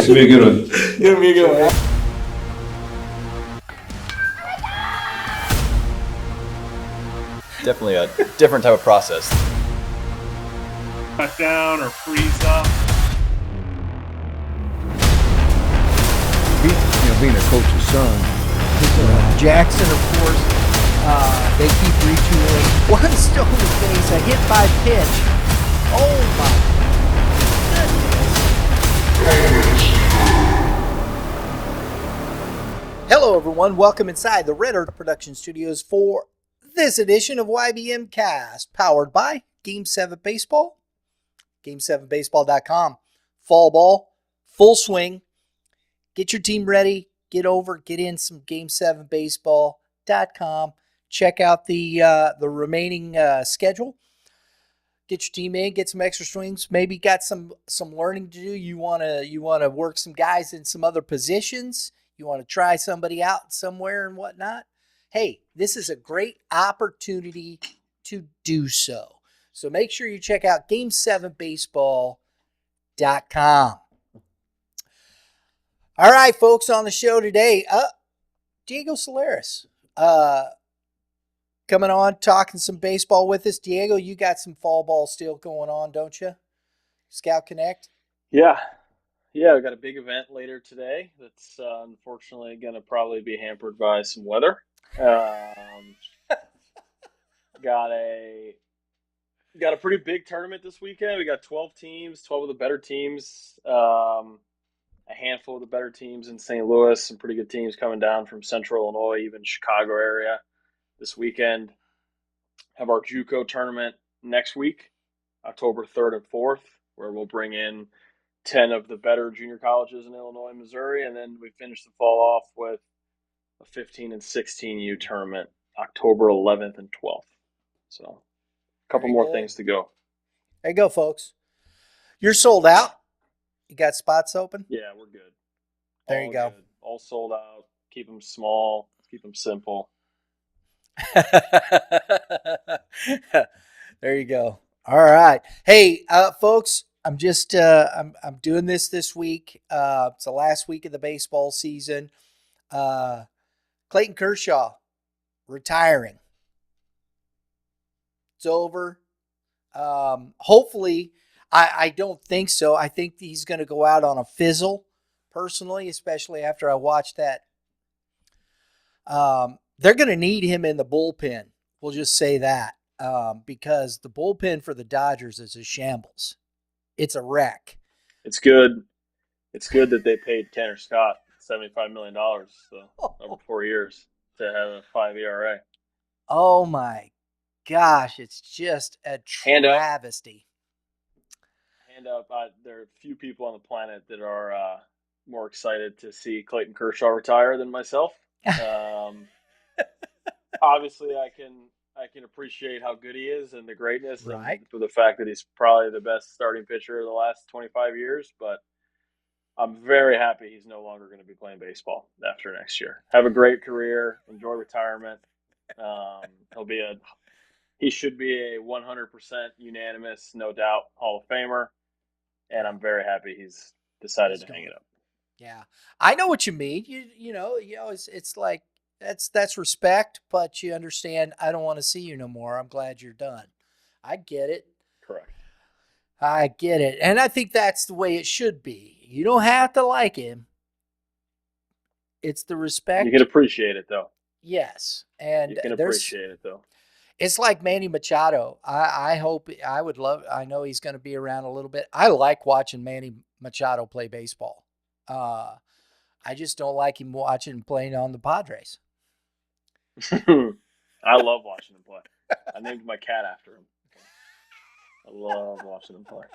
It's gonna be a good one. It's gonna be a good one. Definitely a different type of process. Cut down or freeze up. Being a coach's son. Jackson, of course, they keep retooling. One stone to face, a hit by pitch. Oh my goodness. Hello everyone, welcome inside the Red Earth Production Studios for this edition of YBMcast, powered by Game 7 Baseball, Game7Baseball.com. Fall ball, full swing. Get your team ready. Get in some Game7Baseball.com. Check out the remaining schedule. Get your team in. Get some extra swings. Maybe got some learning to do. You wanna work some guys in some other positions. You want to try somebody out somewhere and whatnot. Hey, this is a great opportunity to do so. So make sure you check out Game7Baseball.com. All right, folks, on the show today, Diego Solares coming on, talking some baseball with us. Diego, you got some fall ball still going on, don't you? Scout Connect? Yeah, we got a big event later today that's unfortunately going to probably be hampered by some weather. Got a pretty big tournament this weekend. We got 12 teams, 12 of the better teams. A handful of the better teams in St. Louis, some pretty good teams coming down from Central Illinois, even Chicago area this weekend. Have our JUCO tournament next week, October 3rd and 4th, where we'll bring in 10 of the better junior colleges in Illinois and Missouri, and then we finish the fall off with a 15 and 16U tournament, October 11th and 12th. So a couple more things to go. There you go, folks. You're sold out. You got spots open? Yeah, we're good. There you go. Good. All sold out. Keep them small. Keep them simple. There you go. All right. Hey, folks, I'm just I'm doing this week. It's the last week of the baseball season. Clayton Kershaw retiring. It's over. Hopefully. I don't think so. I think he's going to go out on a fizzle, personally, especially after I watched that. They're going to need him in the bullpen. We'll just say that because the bullpen for the Dodgers is a shambles. It's a wreck. It's good. It's good that they paid Tanner Scott $75 million over 4 years to have a 5 ERA. Oh, my gosh. It's just a travesty. Hand up, there are a few people on the planet that are more excited to see Clayton Kershaw retire than myself. Obviously, I can appreciate how good he is and the greatness, right, and for the fact that he's probably the best starting pitcher of the last 25 years. But I'm very happy he's no longer going to be playing baseball after next year. Have a great career, enjoy retirement. He should be a 100% unanimous, no doubt, Hall of Famer. And I'm very happy he's decided to hang it up. Yeah, I know what you mean. You know, it's like that's respect, but you understand. I don't want to see you no more. I'm glad you're done. I get it. Correct. I get it, and I think that's the way it should be. You don't have to like him. It's the respect. You can appreciate it, though. Yes, and you can appreciate it, though. It's like Manny Machado. I know he's going to be around a little bit. I like watching Manny Machado play baseball. I just don't like him playing on the Padres. I love watching him play. I named my cat after him. I love watching him play.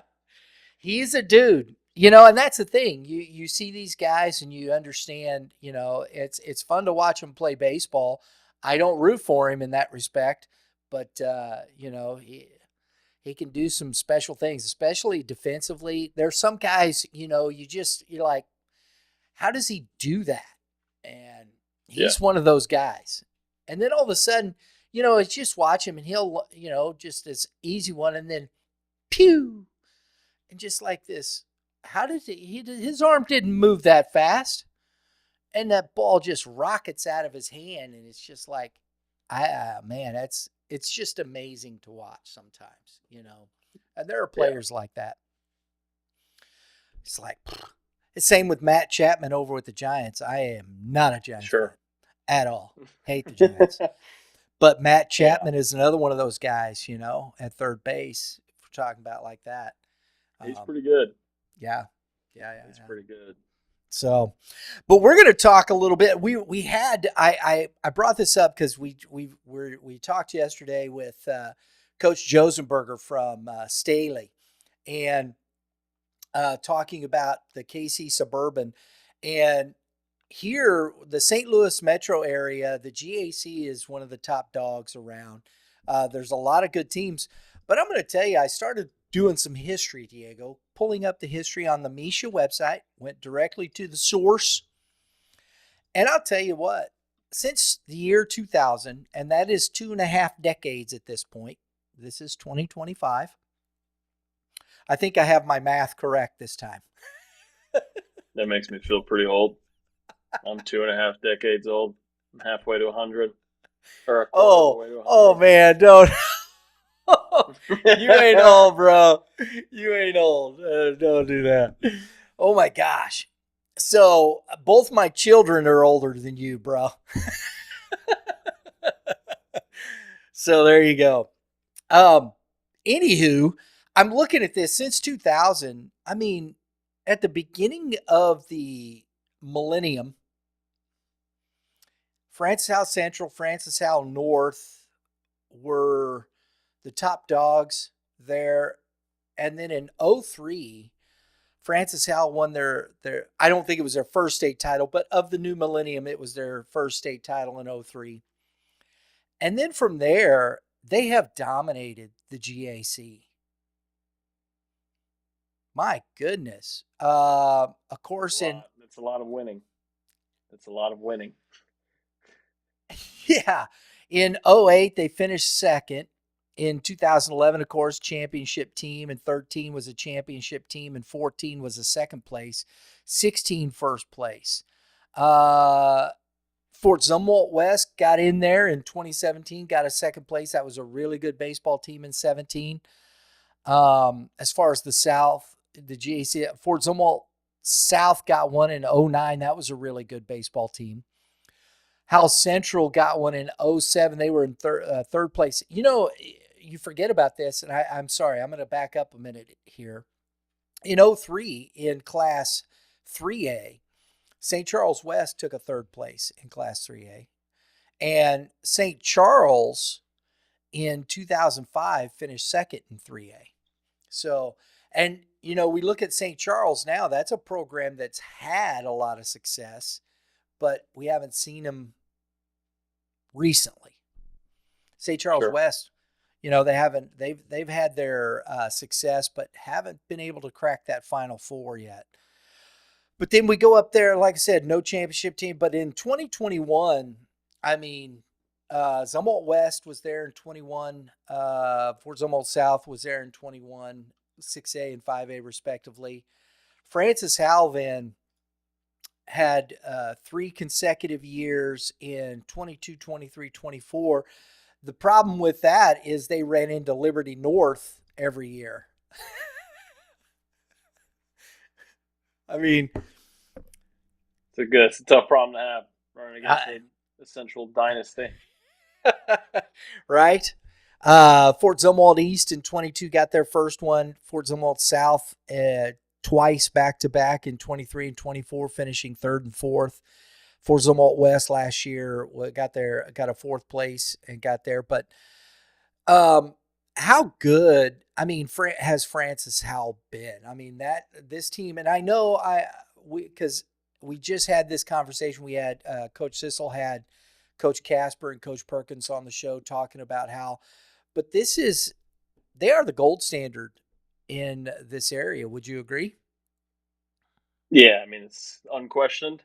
He's a dude, and that's the thing. You see these guys and you understand, it's fun to watch him play baseball. I don't root for him in that respect. But, he can do some special things, especially defensively. There's some guys, you're like, how does he do that? And he's one of those guys. And then all of a sudden, it's just watch him and he'll, just this easy one and then pew. And just like this, how did his arm didn't move that fast, and that ball just rockets out of his hand, and it's just like, man, it's just amazing to watch sometimes, And there are Yeah. players like that. It's like, the same with Matt Chapman over with the Giants. I am not a Giants Sure. fan at all. Hate the Giants. But Matt Yeah. Chapman is another one of those guys, at third base, if we're talking about like that. He's pretty good. Yeah. He's pretty good. So, but we're going to talk a little bit. We had I brought this up because we talked yesterday with Coach Josenberger from Staley, and talking about the KC Suburban, and here the St. Louis metro area, the GAC is one of the top dogs around. There's a lot of good teams, but I'm going to tell you, I started doing some history, Diego, pulling up the history on the Misha website, went directly to the source. And I'll tell you what, since the year 2000, and that is 2.5 decades at this point, this is 2025. I think I have my math correct this time. That makes me feel pretty old. I'm 2.5 decades old. I'm halfway to 100. Or a quarter of the way to 100. Oh man, don't. You ain't old, bro. You ain't old. Don't do that. Oh my gosh. So both my children are older than you, bro. So there you go. Anywho, I'm looking at this since 2000. I mean, at the beginning of the millennium, Francis Howell Central, Francis Howell North were the top dogs there. And then in 03, Francis Howell won their I don't think it was their first state title, but of the new millennium, it was their first state title in 03. And then from there, they have dominated the GAC. My goodness. Of course, it's a lot of winning. It's a lot of winning. Yeah. In 08, they finished second. In 2011, of course, championship team. And 13 was a championship team. And 14 was a second place. 16 first place. Fort Zumwalt West got in there in 2017, got a second place. That was a really good baseball team in 17. As far as the South, the GAC, Fort Zumwalt South got one in 09. That was a really good baseball team. Howell Central got one in 07. They were in third place. You forget about this, and I'm sorry. I'm going to back up a minute here. In 03, in Class 3A, St. Charles West took a third place in Class 3A. And St. Charles in 2005 finished second in 3A. So, and, we look at St. Charles now. That's a program that's had a lot of success, but we haven't seen them recently. St. Charles Sure. West, they've had their success, but haven't been able to crack that Final Four yet. But then we go up there, like I said, no championship team. But in 2021, Zumwalt West was there in 21. Fort Zumwalt South was there in 21, 6A and 5A respectively. Francis Howell then had 3 consecutive years in 22, 23, 24. The problem with that is they ran into Liberty North every year. It's a tough problem to have running against a central dynasty. Right? Fort Zumwalt East in 22 got their first one. Fort Zumwalt South twice back-to-back in 23 and 24, finishing third and fourth. Fort Zumwalt West last year got a fourth place and got there. But how good, has Francis Howell been? This team, and I know because we just had this conversation. We had Coach Cissell had Coach Kasper and Coach Perkins on the show talking about how, but they are the gold standard in this area. Would you agree? Yeah, it's unquestioned.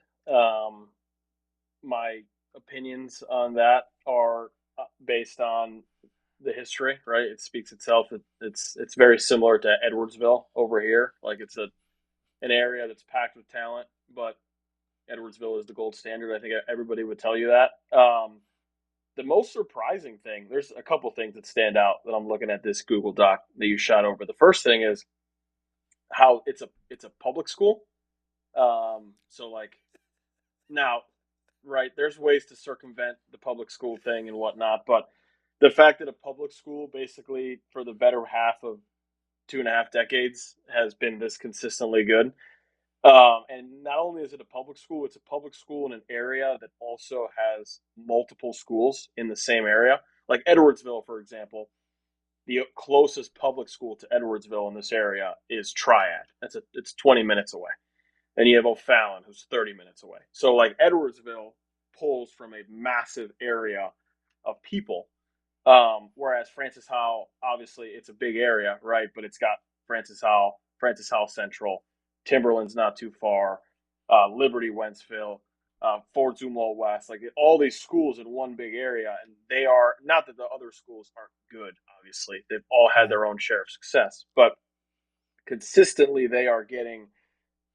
My opinions on that are based on the history, right? It speaks itself. It's very similar to Edwardsville over here. Like it's a an area that's packed with talent, but Edwardsville is the gold standard. I think everybody would tell you that. The most surprising thing, there's a couple things that stand out that I'm looking at this Google Doc that you shot over. The first thing is how it's a public school. So like now, right, there's ways to circumvent the public school thing and whatnot, but the fact that a public school basically for the better half of 2.5 decades has been this consistently good. And not only is it a public school, it's a public school in an area that also has multiple schools in the same area. Like Edwardsville, for example, the closest public school to Edwardsville in this area is Triad. It's 20 minutes away. And you have O'Fallon, who's 30 minutes away. So like Edwardsville pulls from a massive area of people. Whereas Francis Howell, obviously, it's a big area, right? But it's got Francis Howell Central, Timberland's not too far, Liberty, Wentzville, Fort Zumwalt West, like all these schools in one big area. And they are, not that the other schools aren't good, obviously. They've all had their own share of success. But consistently, they are getting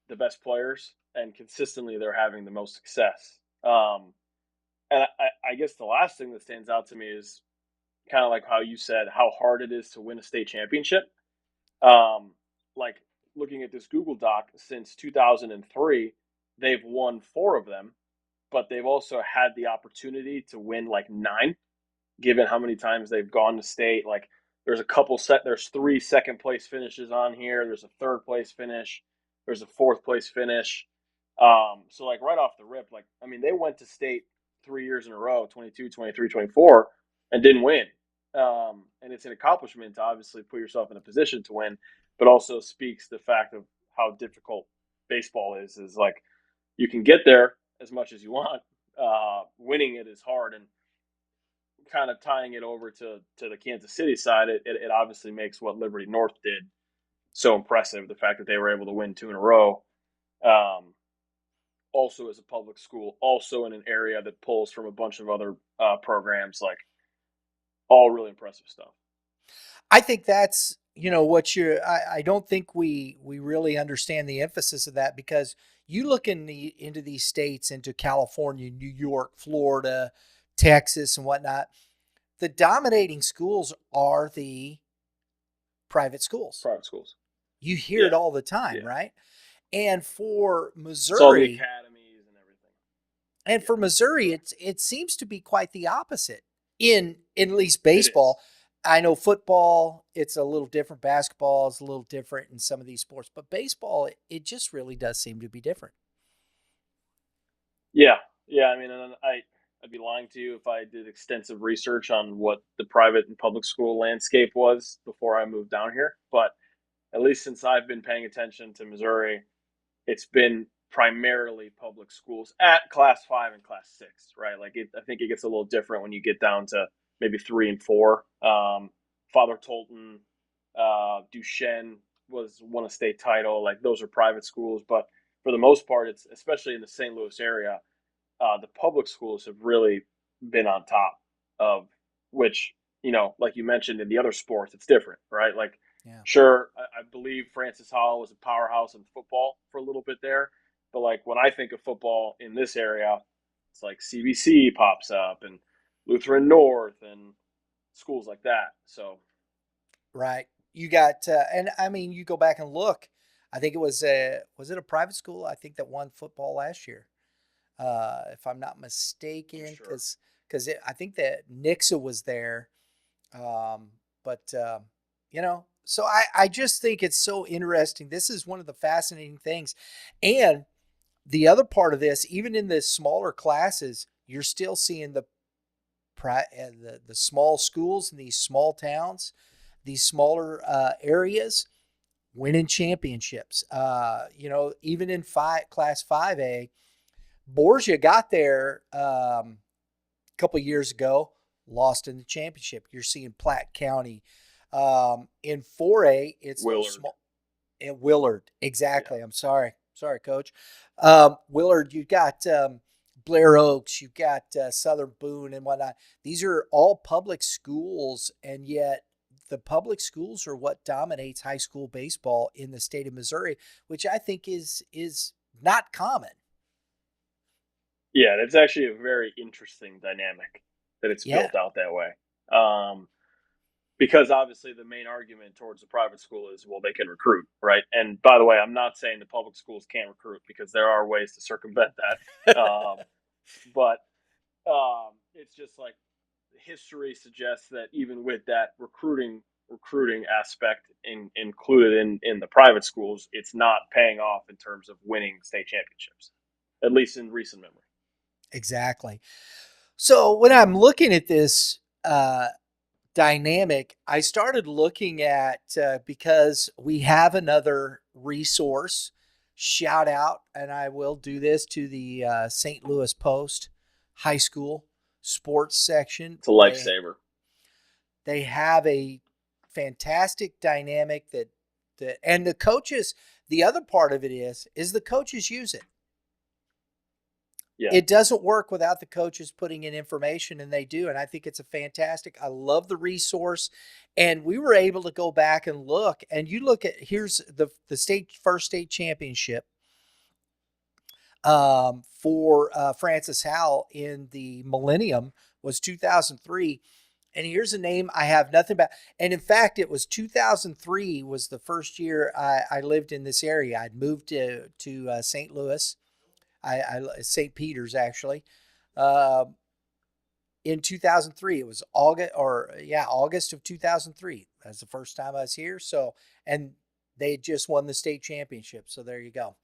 the best players, and consistently, they're having the most success. And I guess the last thing that stands out to me is kind of like how you said how hard it is to win a state championship. Like looking at this Google Doc, since 2003, they've won 4 of them, but they've also had the opportunity to win like 9, given how many times they've gone to state. Like there's 3 second place finishes on here. There's a third place finish. There's a fourth place finish. So like right off the rip, like, I mean, they went to state 3 years in a row, 22, 23, 24, and didn't win. And it's an accomplishment to obviously put yourself in a position to win, but also speaks the fact of how difficult baseball is like you can get there as much as you want. Winning it is hard, and kind of tying it over to the Kansas City side, it obviously makes what Liberty North did so impressive. The fact that they were able to win 2 in a row. Also as a public school, also in an area that pulls from a bunch of other programs, like all really impressive stuff. I think that's, what I don't think we really understand the emphasis of that, because you look into these states, into California, New York, Florida, Texas, and whatnot, the dominating schools are the private schools. Private schools. You hear it all the time, right? And for Missouri, it's all the academies and everything. And for Missouri, it seems to be quite the opposite in at least baseball. I know football, it's a little different. Basketball is a little different in some of these sports, but baseball, it just really does seem to be different. Yeah. I mean, and I'd be lying to you if I did extensive research on what the private and public school landscape was before I moved down here. But at least since I've been paying attention to Missouri, it's been primarily public schools at Class 5 and Class 6, right? Like I think it gets a little different when you get down to maybe 3 and 4. Father Tolton, Duchenne won a state title. Like those are private schools, but for the most part, it's especially in the St. Louis area, the public schools have really been on top of, which, like you mentioned in the other sports, it's different, right? Like, sure, I believe Francis Howell was a powerhouse in football for a little bit there, but like when I think of football in this area, it's like CBC pops up and Lutheran North and schools like that. So, right, you got, and I mean, you go back and look. I think it was it a private school? I think that won football last year, if I'm not mistaken, because I think that Nixa was there, but So I just think it's so interesting. This is one of the fascinating things. And the other part of this, even in the smaller classes, you're still seeing the small schools in these small towns, these smaller areas, winning championships. Even in Class 5A, Borgia got there a couple of years ago, lost in the championship. You're seeing Platte County. In 4A, it's Willard. Small. And Willard, exactly. Yeah. I'm sorry, Coach. Willard, you got Blair Oaks, you've got Southern Boone and whatnot. These are all public schools, and yet the public schools are what dominates high school baseball in the state of Missouri, which I think is not common. Yeah, it's actually a very interesting dynamic that it's Yeah, built out that way. Because obviously the main argument towards the private school is, well, they can recruit, right? And by the way, I'm not saying the public schools can't recruit, because there are ways to circumvent that. But it's just like history suggests that even with that recruiting aspect included in the private schools, it's not paying off in terms of winning state championships, at least in recent memory. exactly. So when I'm looking at this dynamic, I started looking at because we have another resource. Shout out, and I will do this to the St. Louis Post High School sports section. It's a lifesaver. They have a fantastic dynamic and the coaches. The other part of it is the coaches use it. Yeah. It doesn't work without the coaches putting in information, and they do. And I think it's a fantastic. I love the resource. And we were able to go back and look. And you look at, here's the first state championship for Francis Howell in the millennium was 2003. And here's a name I have nothing about. And in fact, it was 2003 was the first year I lived in this area. I'd moved to St. Louis. St. Peter's actually, in 2003. It was August of 2003. That's the first time I was here. So, and they had just won the state championship. So there you go.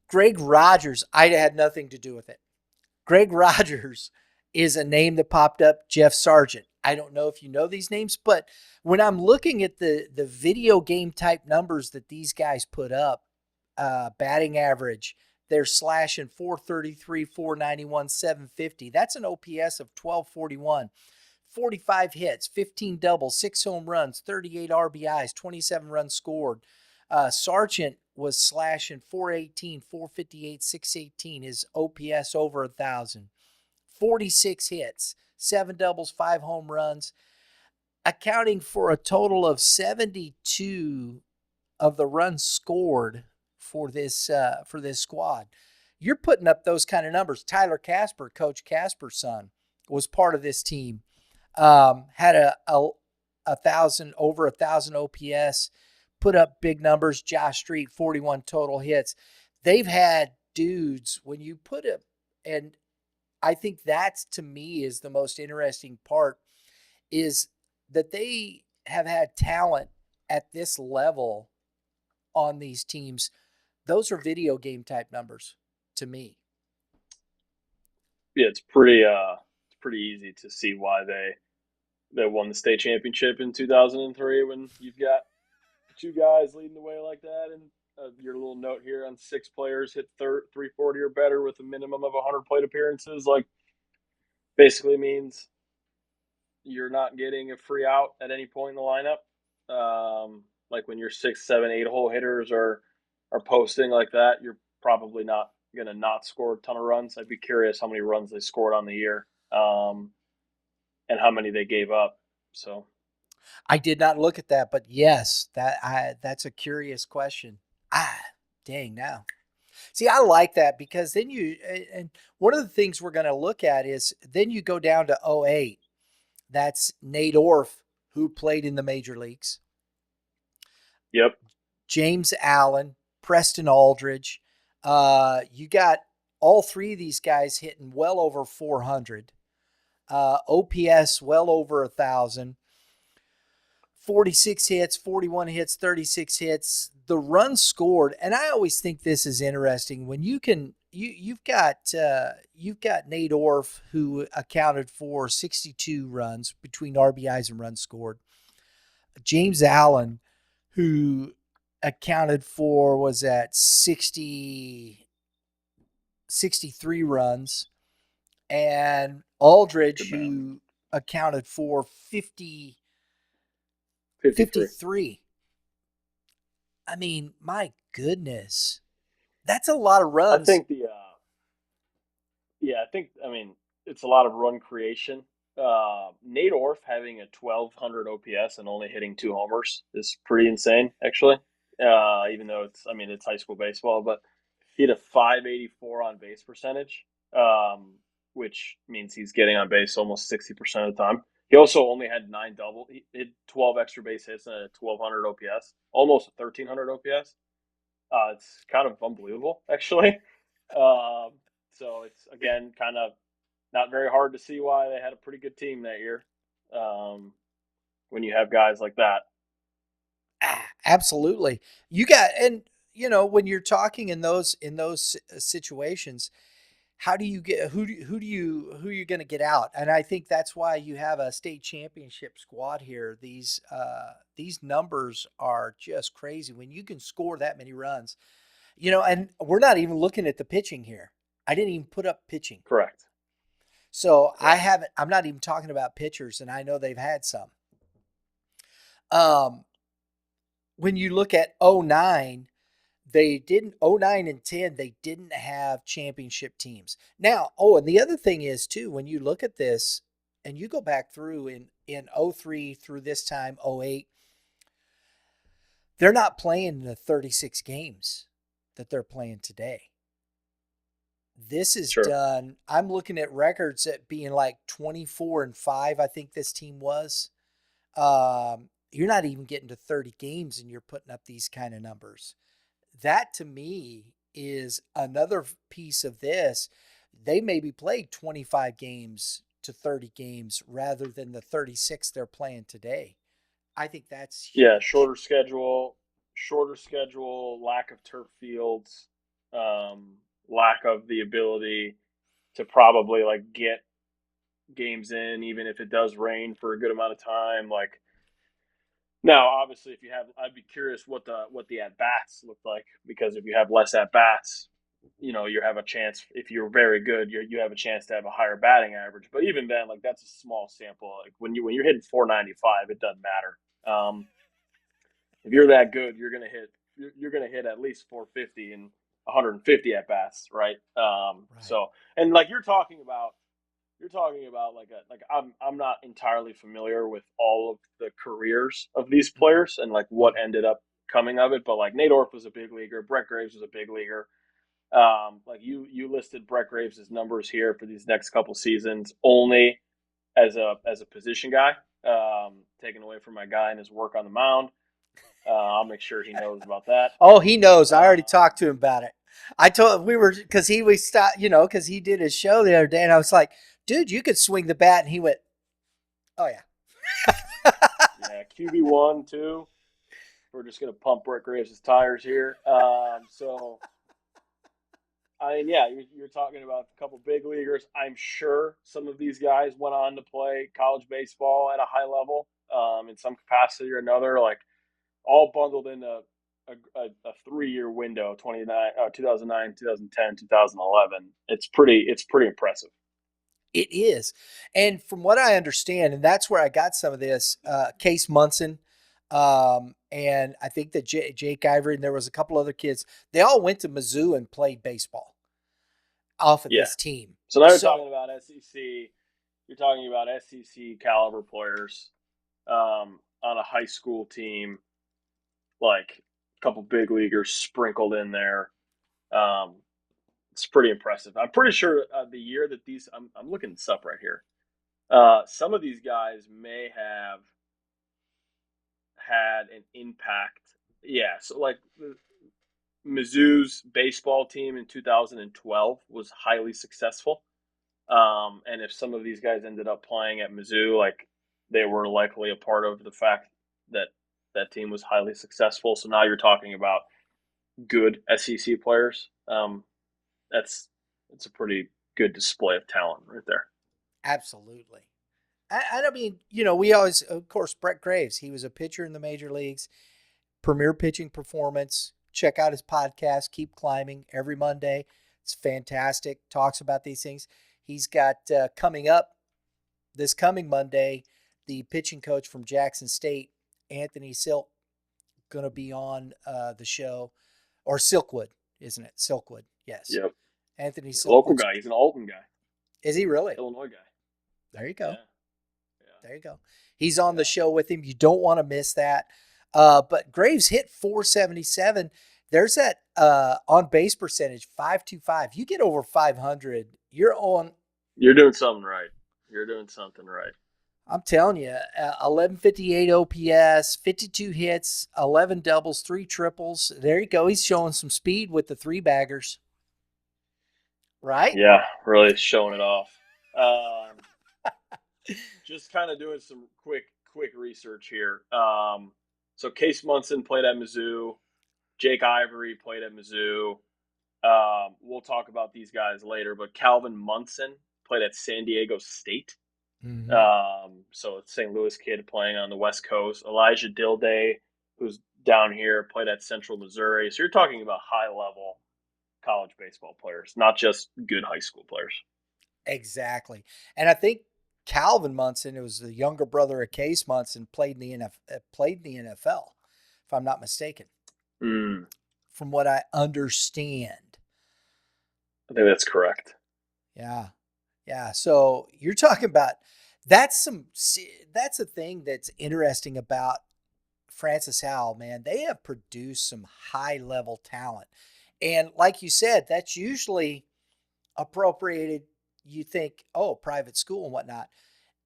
Greg Rogers, I had nothing to do with it. Greg Rogers is a name that popped up. Jeff Sargent. I don't know if you know these names, but when I'm looking at the video game type numbers that these guys put up, batting average, they're slashing 433, 491, 750. That's an OPS of 1241. 45 hits, 15 doubles, 6 home runs, 38 RBIs, 27 runs scored. Sargent was slashing 418, 458, 618. His OPS over 1,000. 46 hits, 7 doubles, 5 home runs, accounting for a total of 72 of the runs scored for this squad. You're putting up those kind of numbers. Tyler Kasper, Coach Kasper's son, was part of this team. Had over 1,000 OPS, put up big numbers. Josh Street, 41 total hits. They've had dudes when you put it, and I think that's, to me, is the most interesting part, is that they have had talent at this level on these teams. Those are video game type numbers to me. Yeah, it's pretty easy to see why they won the state championship in 2003 when you've got two guys leading the way like that. And your little note here on 6 players hit 340 or better with a minimum of 100 plate appearances, like, basically means you're not getting a free out at any point in the lineup. Like when your 6, 7, 8 hole hitters are posting like that, you're probably not going to not score a ton of runs. I'd be curious how many runs they scored on the year, and how many they gave up. So I did not look at that, but yes, that's a curious question. Dang now. See, I like that, because then and one of the things we're going to look at is then you go down to 08. That's Nate Orff, who played in the major leagues. Yep. James Allen, Preston Aldridge. You got all 3 of these guys hitting well over 400. OPS well over 1,000. 46 hits, 41 hits, 36 hits. The runs scored, and I always think this is interesting when you've got Nate Orff, who accounted for 62 runs between RBIs and runs scored. James Allen, who accounted for, was at 63 runs, and Aldridge, who accounted for 53. I mean, my goodness, that's a lot of runs. I think it's a lot of run creation. Nate Orf having a 1,200 OPS and only hitting 2 homers is pretty insane, actually. Even though it's high school baseball, but he had a 584 on base percentage, which means he's getting on base almost 60% of the time. He also only had 9 double. He had 12 extra base hits and a 1,200 OPS, almost 1,300 OPS. It's kind of unbelievable, actually. So it's, again, kind of not very hard to see why they had a pretty good team that year, when you have guys like that. Absolutely. You got, and when you're talking in those situations, how do you get who are you going to get out? And I think that's why you have a state championship squad here. These numbers are just crazy when you can score that many runs. And we're not even looking at the pitching here. I didn't even put up pitching. Correct. So I'm not even talking about pitchers, and I know they've had some. When you look at 09, they didn't, 09 and 10, they didn't have championship teams. Now, and the other thing is too, when you look at this and you go back through in 03 through this time, 08, they're not playing the 36 games that they're playing today. This is done. I'm looking at records at being like 24-5. I think this team was. You're not even getting to 30 games and you're putting up these kind of numbers. That to me is another piece of this. They maybe played 25 games to 30 games rather than the 36 they're playing today. I think that's huge. Yeah, shorter schedule, lack of turf fields, lack of the ability to probably like get games in, even if it does rain for a good amount of time. Like, now, obviously, I'd be curious what the at bats look like, because if you have less at bats, you have a chance. If you're very good, you have a chance to have a higher batting average. But even then, like, that's a small sample. Like when you're hitting 495, it doesn't matter. If you're that good, you're gonna hit at least 450 and 150 at bats, right? Right. So, and like you're talking about like I'm not entirely familiar with all of the careers of these players and like what ended up coming of it, but like Nate Orf was a big leaguer, Brett Graves was a big leaguer. Like you listed Brett Graves' numbers here for these next couple seasons only as a position guy, taken away from my guy and his work on the mound. I'll make sure he knows about that. Oh, he knows. I already talked to him about it. I told because we stopped, because he did his show the other day, and I was like, dude, you could swing the bat, and he went, oh yeah. Yeah, QB1, 2. We're just gonna pump Brett Graves' tires here. So, I mean, yeah, you're talking about a couple big leaguers. I'm sure some of these guys went on to play college baseball at a high level, in some capacity or another. Like, all bundled in a 3-year window, 2009, 2010, 2011. It's pretty impressive. It is. And from what I understand, and that's where I got some of this, Case Munson, and I think that Jake Ivory, and there was a couple other kids, they all went to Mizzou and played baseball off of this team. So now you're talking about SEC. You're talking about SEC caliber players on a high school team, like a couple big leaguers sprinkled in there. It's pretty impressive. I'm pretty sure the year that these, I'm looking this up right here. Some of these guys may have had an impact. Yeah, so like Mizzou's baseball team in 2012 was highly successful. And if some of these guys ended up playing at Mizzou, like, they were likely a part of the fact that that team was highly successful. So now you're talking about good SEC players. It's a pretty good display of talent right there. Absolutely. I mean, we always, of course, Brett Graves, he was a pitcher in the major leagues, premier pitching performance. Check out his podcast, Keep Climbing, every Monday. It's fantastic. Talks about these things. He's got coming up this coming Monday, the pitching coach from Jackson State, Anthony Silk, going to be on the show. Or Silkwood, isn't it? Silkwood, yes. Yep. Anthony Silkwood. Local guy. He's an Alton guy. Is he really? Illinois guy. There you go. Yeah. There you go. He's on the show with him. You don't want to miss that. But Graves hit 477. There's that on base percentage, 525. You get over 500, you're on. You're doing something right. You're doing something right. I'm telling you, 1158 OPS, 52 hits, 11 doubles, 3 triples. There you go. He's showing some speed with the 3-baggers. Right? Yeah, really showing it off. Just kind of doing some quick research here. So Case Munson played at Mizzou. Jake Ivory played at Mizzou. We'll talk about these guys later, but Calvin Munson played at San Diego State. Mm-hmm. So it's St. Louis kid playing on the West Coast. Elijah Dilday, who's down here, played at Central Missouri. So you're talking about high-level college baseball players, not just good high school players. Exactly. And I think Calvin Munson, who was the younger brother of Case Munson, played in the NFL, if I'm not mistaken. From what I understand. I think that's correct. Yeah. Yeah. So you're talking about that's a thing that's interesting about Francis Howell, man. They have produced some high level talent. And like you said, that's usually appropriated. You think, oh, private school and whatnot.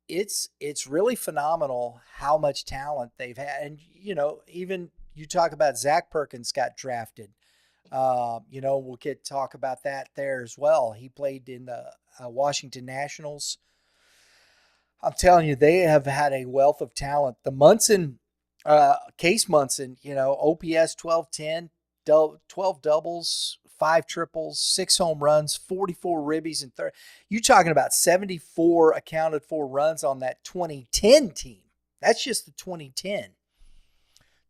It's really phenomenal how much talent they've had. And, even you talk about Zach Perkins got drafted. We'll talk about that there as well. He played in the Washington Nationals. I'm telling you, they have had a wealth of talent. The Munson, Case Munson, OPS 1210, 12 doubles, 5 triples, 6 home runs, 44 ribbies, and 30. You're talking about 74 accounted for runs on that 2010 team. That's just the 2010.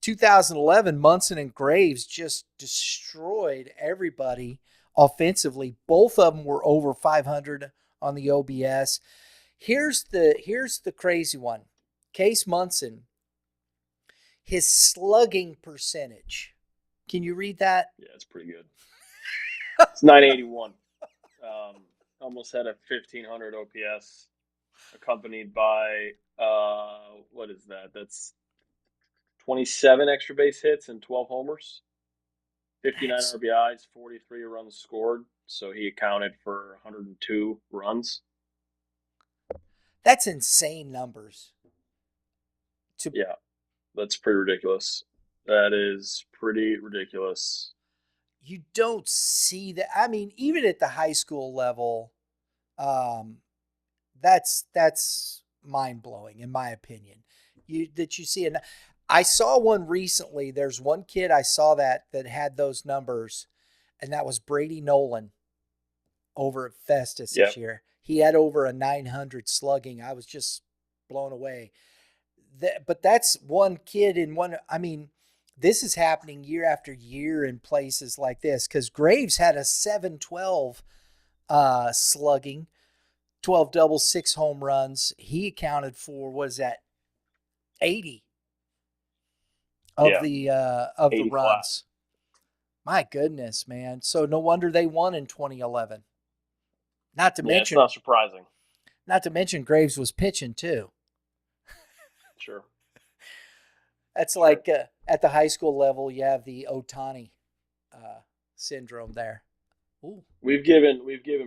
2011, Munson and Graves just destroyed everybody offensively. Both of them were over 500 on the OBS. Here's the crazy one. Case Munson, his slugging percentage. Can you read that? Yeah, it's pretty good. It's 981. Almost had a 1500 OPS, accompanied by what is that? That's 27 extra base hits and 12 homers, 59 RBIs, 43 runs scored. So he accounted for 102 runs. That's insane numbers. Yeah, that's pretty ridiculous. That is pretty ridiculous. You don't see that. I mean, even at the high school level, that's mind-blowing in my opinion. You see, and I saw one recently. There's one kid I saw that had those numbers, and that was Brady Nolan over at Festus this year. He had over a 900 slugging. I was just blown away. But that's one kid in one. I mean, this is happening year after year in places like this because Graves had a 712 slugging, 12 doubles, 6 home runs. He accounted for, what is that, 80 of the runs. Class. My goodness, man. So no wonder they won in 2011. Not to mention, it's not surprising. Not to mention Graves was pitching too. Sure. That's like at the high school level, you have the Ohtani syndrome there. Ooh. We've given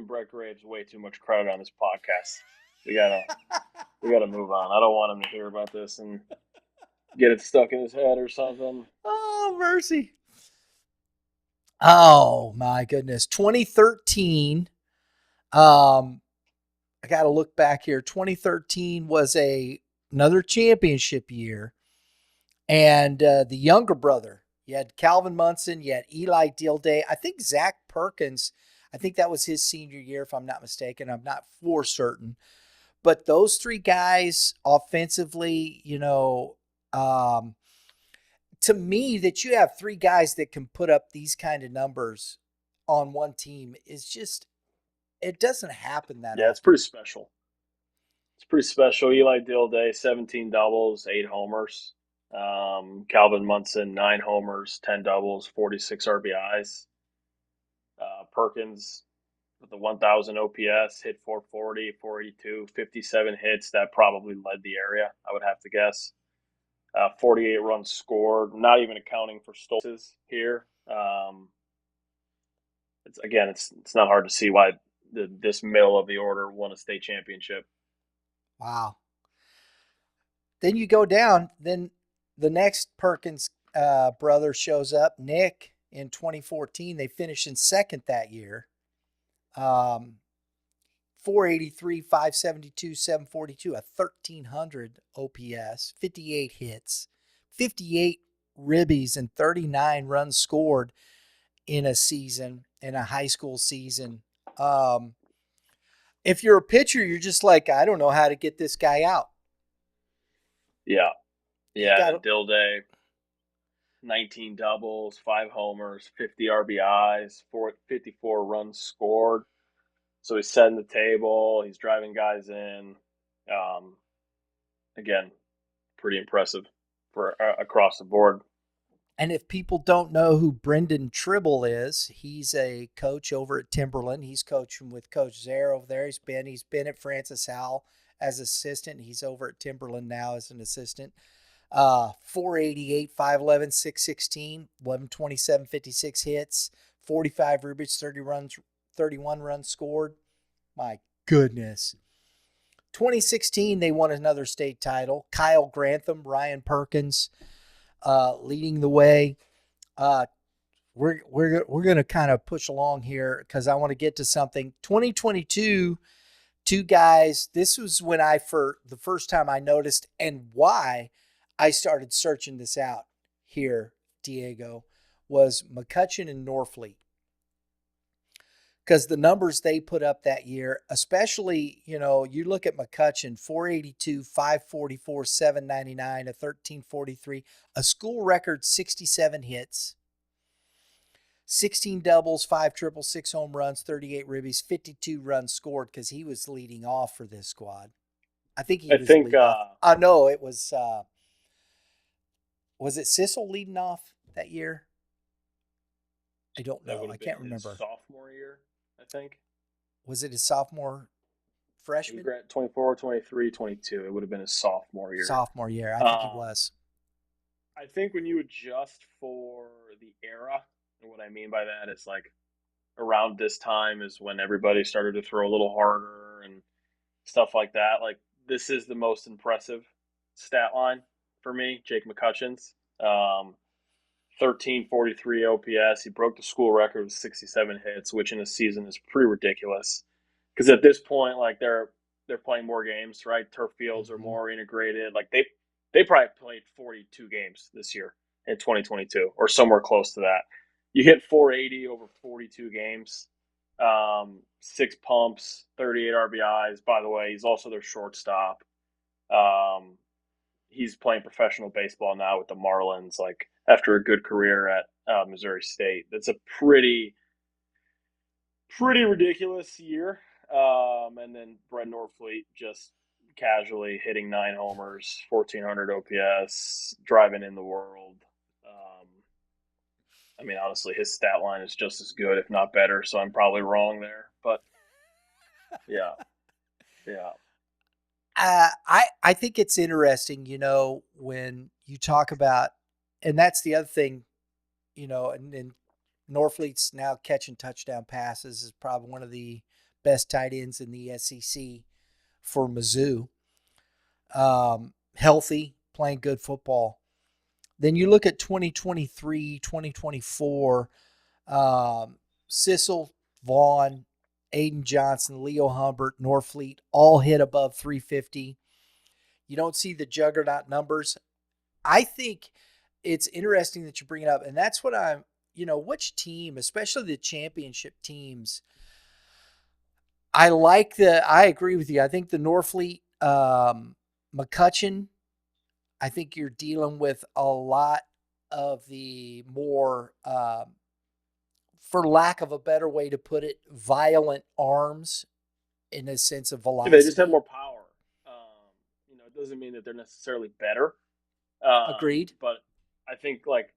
Brett Graves way too much credit on this podcast. We gotta move on. I don't want him to hear about this and get it stuck in his head or something. Oh, mercy. Oh my goodness. 2013. I got to look back here. 2013 was another championship year. And the younger brother, you had Calvin Munson, you had Eli Dilday. I think Zach Perkins, I think that was his senior year, if I'm not mistaken. I'm not for certain. But those 3 guys offensively, to me, that you have 3 guys that can put up these kind of numbers on one team is just, it doesn't happen that often. Yeah, it's pretty special. It's pretty special. Eli Dilday, 17 doubles, 8 homers. Calvin Munson, 9 homers, 10 doubles, 46 RBIs. Perkins, with the 1,000 OPS, hit 440, 482, 57 hits. That probably led the area, I would have to guess. 48 runs scored, not even accounting for stolen here. It's not hard to see why this middle of the order won a state championship. Wow. Then you go down. Then the next Perkins brother shows up, Nick, in 2014. They finished in second that year. 483, 572, 742, a 1,300 OPS, 58 hits, 58 ribbies, and 39 runs scored in a season, in a high school season. If you're a pitcher, you're just like, I don't know how to get this guy out. Yeah. Dill Day, 19 doubles, 5 homers, 50 RBIs, 54 runs scored. So he's setting the table. He's driving guys in. Again, pretty impressive for across the board. And if people don't know who Brendan Tribble is, he's a coach over at Timberland. He's coaching with Coach Zare over there. He's been at Francis Howell as assistant. He's over at Timberland now as an assistant. 488, 511, 616, 1127, 56 hits, 45 ribbies, 31 runs scored. My goodness. 2016, they won another state title. Kyle Grantham, Ryan Perkins, leading the way. We're going to kind of push along here because I want to get to something. 2022, two guys. This was when the first time I noticed and why I started searching this out here, Diego, was McCutcheon and Norfleet. Because the numbers they put up that year, especially, you look at McCutcheon, 482, 544, 799, a 1343, a school record 67 hits, 16 doubles, 5 triples, 6 home runs, 38 ribbies, 52 runs scored because he was leading off for this squad. I think he was leading off. No, it was it Cissell leading off that year? I don't know. I can't remember. Sophomore year, I think. Was it his sophomore freshman? 24, 23, 22. It would have been his sophomore year. Sophomore year. I think he was. I think when you adjust for the era, and what I mean by that is like around this time is when everybody started to throw a little harder and stuff like that. Like this is the most impressive stat line for me, Jake McCutcheon's. 1343 OPS. He broke the school record with 67 hits, which in a season is pretty ridiculous. Because at this point, like they're playing more games, right? Turf fields are more integrated. Like they probably played 42 games this year in 2022 or somewhere close to that. You hit 480 over 42 games, 6 pumps, 38 RBIs. By the way, he's also their shortstop. He's playing professional baseball now with the Marlins, like after a good career at Missouri State. That's a pretty ridiculous year. And then Brett Norfleet just casually hitting 9 homers, 1,400 OPS, driving in the world. I mean, honestly, his stat line is just as good, if not better. So I'm probably wrong there, but yeah. I think it's interesting, when you talk about, and that's the other thing, and Norfleet's now catching touchdown passes, is probably one of the best tight ends in the SEC for Mizzou. Healthy, playing good football. Then you look at 2023, 2024, Cissell, Vaughn, Aiden Johnson, Leo Humbert, Norfleet, all hit above 350. You don't see the juggernaut numbers. I think it's interesting that you bring it up, and that's what which team, especially the championship teams, I agree with you. I think the Norfleet, McCutcheon, I think you're dealing with a lot of the more, for lack of a better way to put it, violent arms in a sense of velocity. They just have more power. It doesn't mean that they're necessarily better. Agreed. But I think like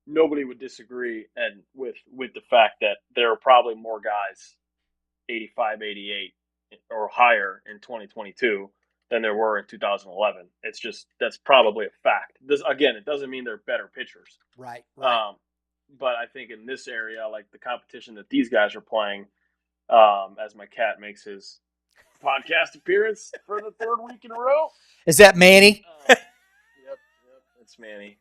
nobody would disagree and with the fact that there are probably more guys 85, 88 or higher in 2022 than there were in 2011. It's just that's probably a fact. This again, it doesn't mean they're better pitchers. Right. But I think in this area, like the competition that these guys are playing, as my cat makes his podcast appearance for the third week in a row. Is that Manny? Yep, it's Manny.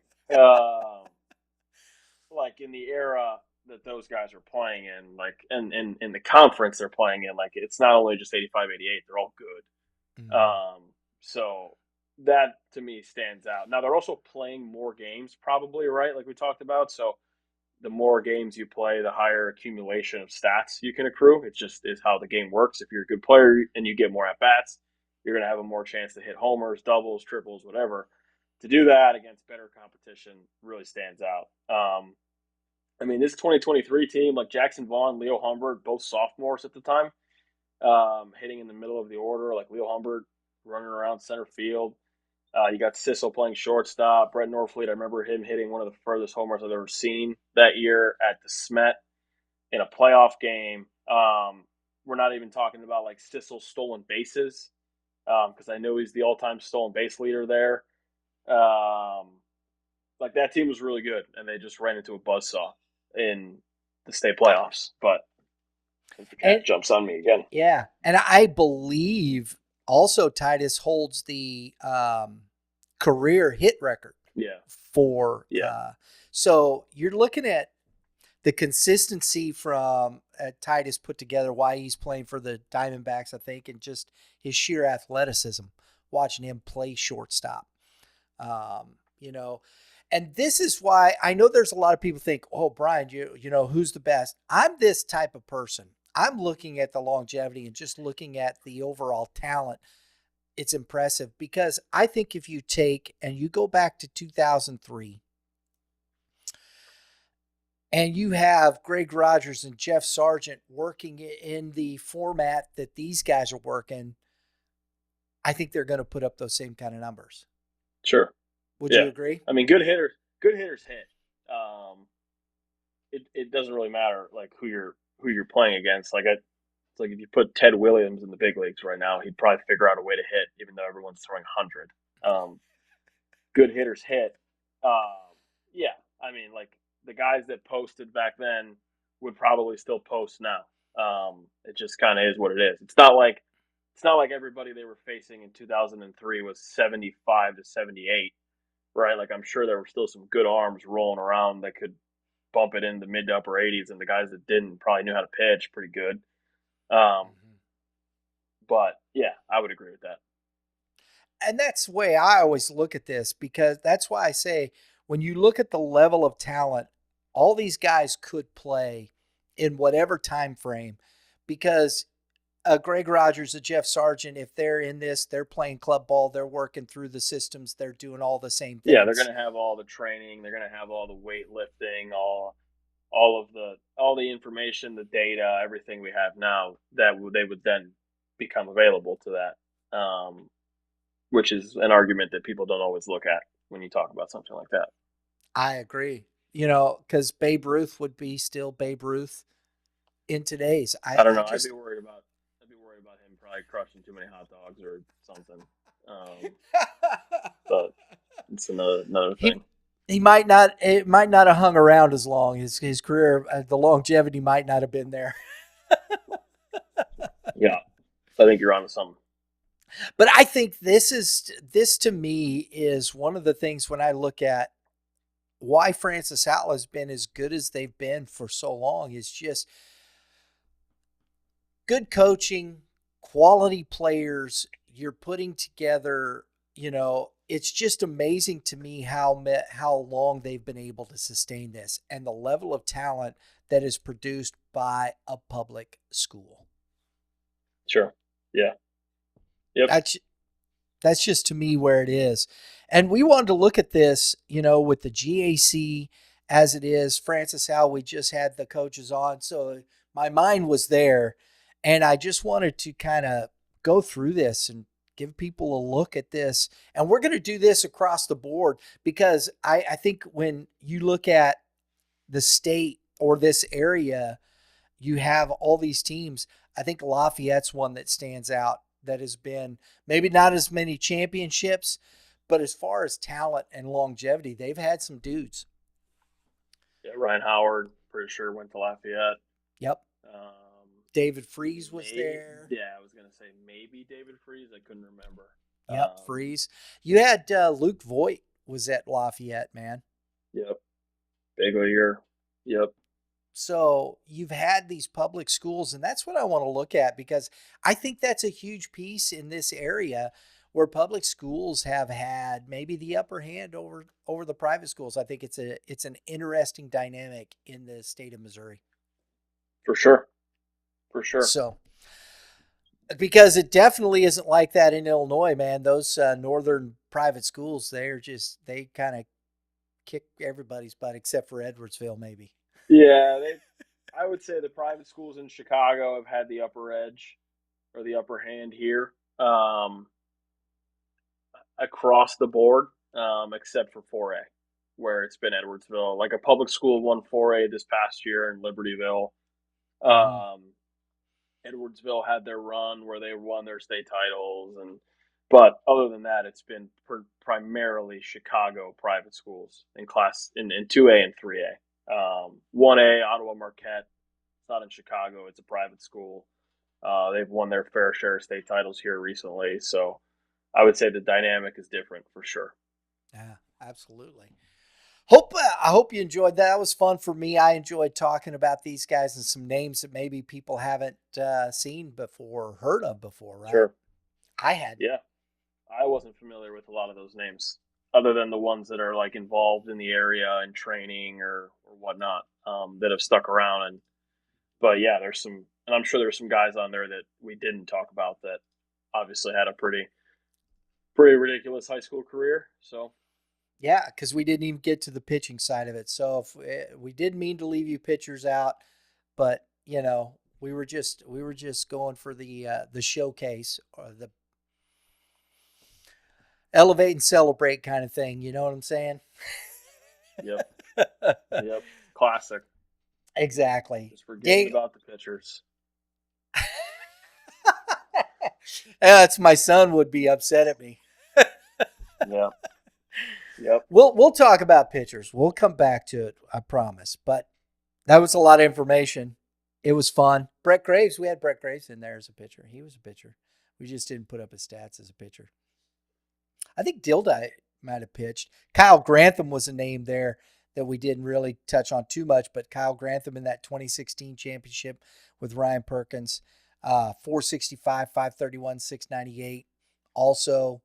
Like in the era that those guys are playing in, like and in the conference they're playing in, like it's not only just 85, 88, they're all good. Mm-hmm. So that to me stands out. Now they're also playing more games, probably, right? Like we talked about. So the more games you play, the higher accumulation of stats you can accrue. It just is how the game works. If you're a good player and you get more at bats, you're going to have a more chance to hit homers, doubles, triples, whatever. To do that against better competition really stands out. I mean, this 2023 team, like Jackson Vaughn, Leo Humbert, both sophomores at the time, hitting in the middle of the order, like Leo Humbert running around center field. You got Cissell playing shortstop. Brett Norfleet, I remember him hitting one of the furthest homers I've ever seen that year at the Smet in a playoff game. We're not even talking about like Cissell's stolen bases, because I know he's the all-time stolen base leader there. Like that team was really good, and they just ran into a buzzsaw in the state playoffs. But the cat jumps on me again. Yeah, and I believe also Titus holds the career hit record. Yeah. For so you're looking at the consistency from Titus put together, why he's playing for the Diamondbacks, I think, and just his sheer athleticism, watching him play shortstop. You know, and this is why I know there's a lot of people think, oh, Brian, you know, who's the best? I'm this type of person. I'm looking at the longevity and just looking at the overall talent. It's impressive because I think if you take and you go back to 2003 and you have Greg Rogers and Jeff Sargent working in the format that these guys are working, I think they're going to put up those same kind of numbers. Sure. Would you agree? I mean, good hitters hit. It doesn't really matter like who you're playing against. Like it's like if you put Ted Williams in the big leagues right now, he'd probably figure out a way to hit, even though everyone's throwing 100. Good hitters hit. Yeah, I mean, like the guys that posted back then would probably still post now. It just kind of is what it is. It's not like everybody they were facing in 2003 was 75 to 78, right? Like I'm sure there were still some good arms rolling around that could bump it in the mid to upper 80s, and the guys that didn't probably knew how to pitch pretty good. But yeah, I would agree with that. And that's the way I always look at this, because that's why I say when you look at the level of talent, all these guys could play in whatever time frame, because Greg Rogers, a Jeff Sargent, if they're in this, they're playing club ball, they're working through the systems, they're doing all the same things. Yeah, they're going to have all the training, they're going to have all the weightlifting, all the information, the data, everything we have now that they would then become available to that, which is an argument that people don't always look at when you talk about something like that. I agree. You know, because Babe Ruth would be still Babe Ruth in today's. I don't know. I'd be worried about him probably crushing too many hot dogs or something. But it's another thing. It might not have hung around as long. His career, the longevity might not have been there. Yeah, I think you're onto something. But I think this to me is one of the things when I look at why Francis Howell has been as good as they've been for so long is just good coaching, quality players. You're putting together, you know, it's just amazing to me how long they've been able to sustain this and the level of talent that is produced by a public school. Sure. Yeah. Yep. That's just to me where it is. And we wanted to look at this, you know, with the GAC as it is. Francis Howell, we just had the coaches on, so my mind was there. And I just wanted to kind of go through this and give people a look at this. And we're going to do this across the board because I think when you look at the state or this area, you have all these teams. I think Lafayette's one that stands out, that has been maybe not as many championships, but as far as talent and longevity, they've had some dudes. Yeah, Ryan Howard, pretty sure went to Lafayette. Yep. David Freeze was there. Yeah, I was going to say maybe David Freeze. I couldn't remember. Yep, Freeze. You had Luke Voigt was at Lafayette, man. Yep. Big year. Yep. So you've had these public schools, and that's what I want to look at, because I think that's a huge piece in this area where public schools have had maybe the upper hand over the private schools. I think it's an interesting dynamic in the state of Missouri. For sure. So, because it definitely isn't like that in Illinois, man. Those northern private schools, they kind of kick everybody's butt except for Edwardsville, maybe. Yeah, I would say the private schools in Chicago have had the upper edge or the upper hand here, across the board, except for 4A, where it's been Edwardsville. Like a public school won 4A this past year in Libertyville. Edwardsville had their run where they won their state titles, but other than that, it's been primarily Chicago private schools in 2A and 3A. 1A, Ottawa Marquette. It's not in Chicago. It's a private school. They've won their fair share of state titles here recently. So I would say the dynamic is different for sure. Yeah, absolutely. I hope you enjoyed that. That was fun for me. I enjoyed talking about these guys and some names that maybe people haven't seen before or heard of before, right? Sure. I had. Yeah. I wasn't familiar with a lot of those names, other than the ones that are like involved in the area and training or whatnot, that have stuck around. But yeah, there's some, and I'm sure there's some guys on there that we didn't talk about that obviously had a pretty ridiculous high school career. So yeah, because we didn't even get to the pitching side of it. So if we didn't mean to leave you pitchers out, but we were just going for the showcase or the elevate and celebrate kind of thing. You know what I'm saying? Yep. Yep. Classic. Exactly. Just forgetting about the pitchers. That's my son would be upset at me. Yeah. Yep. We'll talk about pitchers. We'll come back to it, I promise. But that was a lot of information. It was fun. Brett Graves, we had Brett Graves in there as a pitcher. He was a pitcher. We just didn't put up his stats as a pitcher. I think Dilda might have pitched. Kyle Grantham was a name there that we didn't really touch on too much, but Kyle Grantham in that 2016 championship with Ryan Perkins, 465, 531, 698. Also,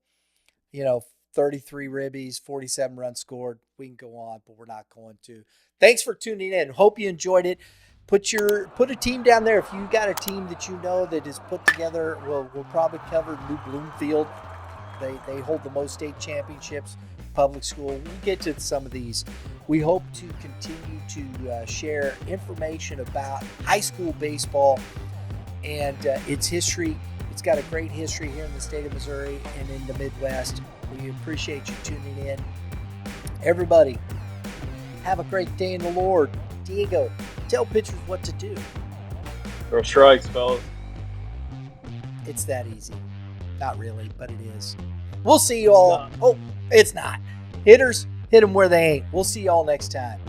33 ribbies, 47 runs scored. We can go on, but we're not going to. Thanks for tuning in. Hope you enjoyed it. Put a team down there. If you got a team that you know that is put together, we'll probably cover New Bloomfield. They hold the most state championships, public school. We'll get to some of these. We hope to continue to share information about high school baseball and its history. It's got a great history here in the state of Missouri and in the Midwest. We appreciate you tuning in. Everybody, have a great day in the Lord. Diego, tell pitchers what to do. Throw strikes, fellas. It's that easy. Not really, but it is. We'll see you all. Oh, it's not. Hitters, hit them where they ain't. We'll see you all next time.